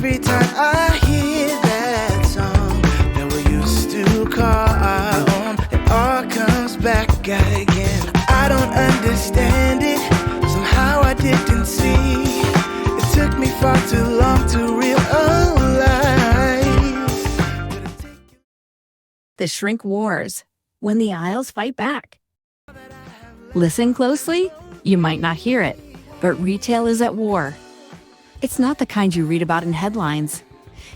Every time I hear that song that we used to call our own, it all comes back again. I don't understand it, somehow I didn't see. It took me far too long to realize. The Shrink Wars, when the aisles fight back. Listen closely, you might not hear it, but retail is at war. It's not the kind you read about in headlines.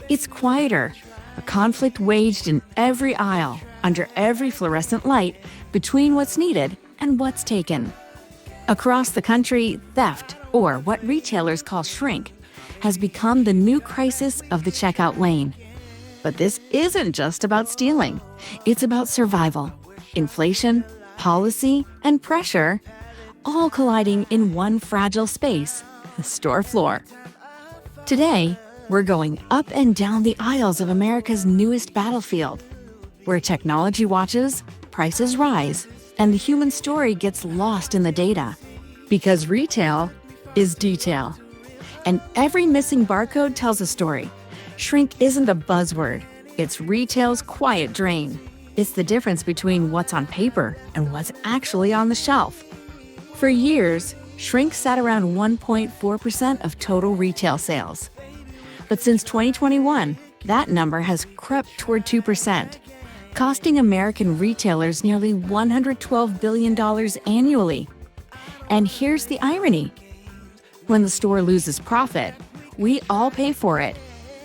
It's quieter, a conflict waged in every aisle, under every fluorescent light, between what's needed and what's taken. Across the country, theft, or what retailers call shrink, has become the new crisis of the checkout lane. But this isn't just about stealing. It's about survival, inflation, policy, and pressure, all colliding in one fragile space, the store floor. Today, we're going up and down the aisles of America's newest battlefield, where technology watches, prices rise, and the human story gets lost in the data. Because retail is detail. And every missing barcode tells a story. Shrink isn't a buzzword. It's retail's quiet drain. It's the difference between what's on paper and what's actually on the shelf. For years, shrink sat around 1.4% of total retail sales. But since 2021, that number has crept toward 2%, costing American retailers nearly $112 billion annually. And here's the irony. When the store loses profit, we all pay for it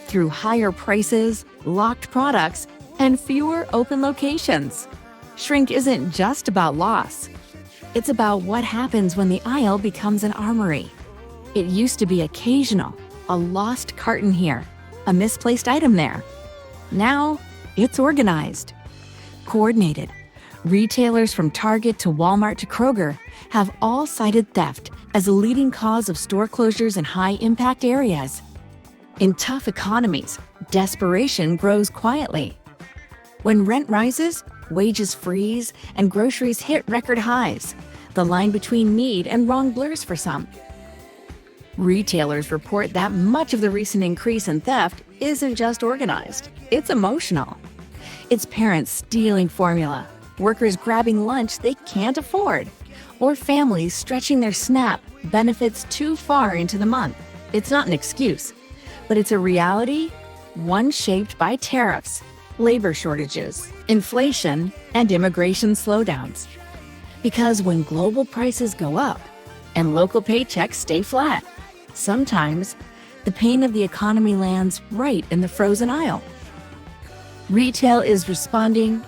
through higher prices, locked products, and fewer open locations. Shrink isn't just about loss. It's about what happens when the aisle becomes an armory. It used to be occasional, a lost carton here, a misplaced item there. Now, it's organized, coordinated. Retailers from Target to Walmart to Kroger have all cited theft as a leading cause of store closures in high-impact areas. In tough economies, desperation grows quietly. When rent rises, wages freeze, and groceries hit record highs, the line between need and wrong blurs for some. Retailers report that much of the recent increase in theft isn't just organized, it's emotional. It's parents stealing formula, workers grabbing lunch they can't afford, or families stretching their SNAP benefits too far into the month. It's not an excuse, but it's a reality, one shaped by tariffs, labor shortages, inflation, and immigration slowdowns. Because when global prices go up and local paychecks stay flat, sometimes the pain of the economy lands right in the frozen aisle. Retail is responding,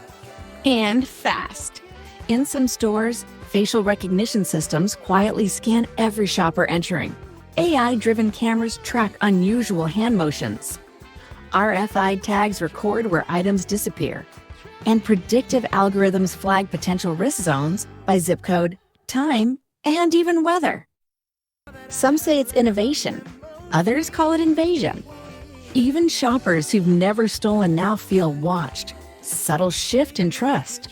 and fast. In some stores, facial recognition systems quietly scan every shopper entering. AI-driven cameras track unusual hand motions. RFID tags record where items disappear. And predictive algorithms flag potential risk zones by zip code, time, and even weather. Some say it's innovation. Others call it invasion. Even shoppers who've never stolen now feel watched. Subtle shift in trust.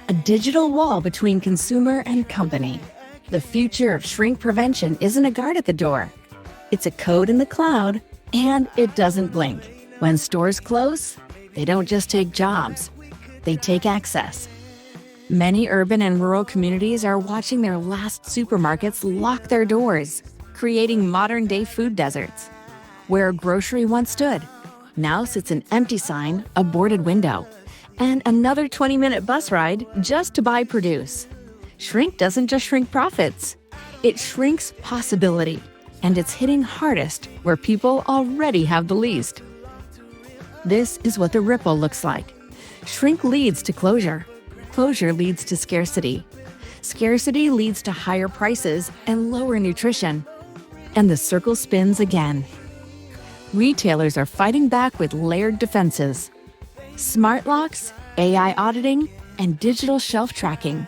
A digital wall between consumer and company. The future of shrink prevention isn't a guard at the door. It's a code in the cloud, and it doesn't blink. When stores close, they don't just take jobs, they take access. Many urban and rural communities are watching their last supermarkets lock their doors, creating modern-day food deserts. Where a grocery once stood, now sits an empty sign, a boarded window, and another 20-minute bus ride just to buy produce. Shrink doesn't just shrink profits, it shrinks possibility, and it's hitting hardest where people already have the least. This is what the ripple looks like. Shrink leads to closure. Closure leads to scarcity. Scarcity leads to higher prices and lower nutrition. And the circle spins again. Retailers are fighting back with layered defenses. Smart locks, AI auditing, and digital shelf tracking.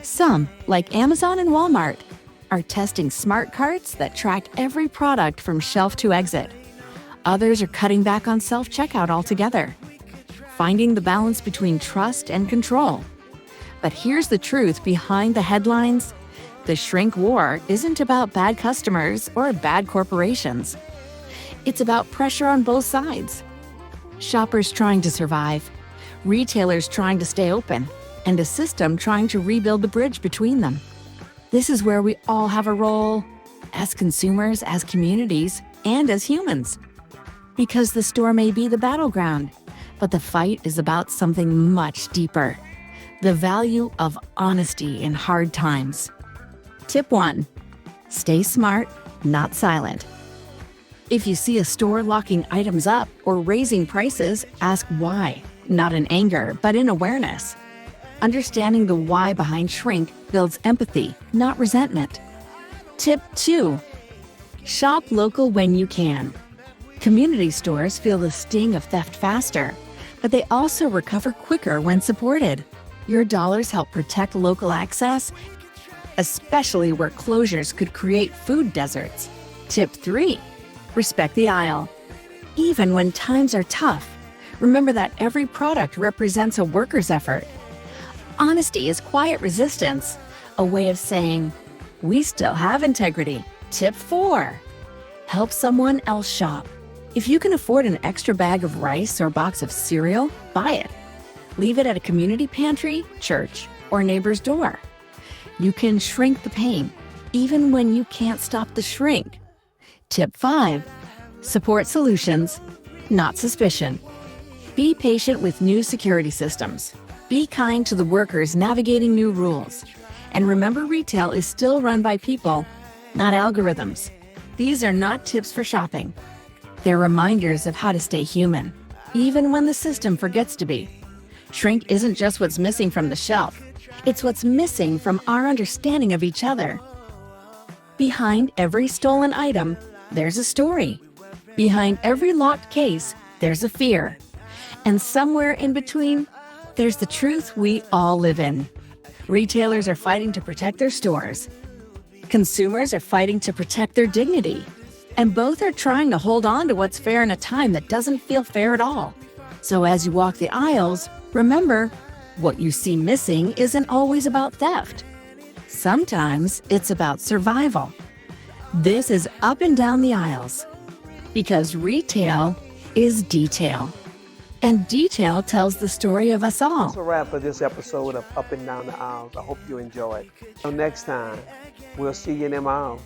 Some, like Amazon and Walmart, are testing smart carts that track every product from shelf to exit. Others are cutting back on self-checkout altogether, finding the balance between trust and control. But here's the truth behind the headlines. The shrink war isn't about bad customers or bad corporations. It's about pressure on both sides. Shoppers trying to survive, retailers trying to stay open, and a system trying to rebuild the bridge between them. This is where we all have a role, as consumers, as communities, and as humans. Because the store may be the battleground, but the fight is about something much deeper: the value of honesty in hard times. Tip 1. Stay smart, not silent. If you see a store locking items up or raising prices, ask why, not in anger, but in awareness. Understanding the why behind shrink builds empathy, not resentment. Tip 2. Shop local when you can. Community stores feel the sting of theft faster, but they also recover quicker when supported. Your dollars help protect local access, especially where closures could create food deserts. Tip 3. Respect the aisle. Even when times are tough, remember that every product represents a worker's effort. Honesty is quiet resistance, a way of saying, we still have integrity. Tip 4. Help someone else shop. If you can afford an extra bag of rice or box of cereal, buy it. Leave it at a community pantry, church, or neighbor's door. You can shrink the pain, even when you can't stop the shrink. Tip 5. Support solutions, not suspicion. Be patient with new security systems. Be kind to the workers navigating new rules. And remember, retail is still run by people, not algorithms. These are not tips for shopping. They're reminders of how to stay human, even when the system forgets to be. Shrink isn't just what's missing from the shelf. It's what's missing from our understanding of each other. Behind every stolen item, there's a story. Behind every locked case, there's a fear. And somewhere in between, there's the truth we all live in. Retailers are fighting to protect their stores. Consumers are fighting to protect their dignity. And both are trying to hold on to what's fair in a time that doesn't feel fair at all. So as you walk the aisles, remember, what you see missing isn't always about theft. Sometimes it's about survival. This is Up and Down the Aisles, because retail is detail. And detail tells the story of us all. That's a wrap for this episode of Up and Down the Aisles. I hope you enjoyed. Until next time, we'll see you in them aisles.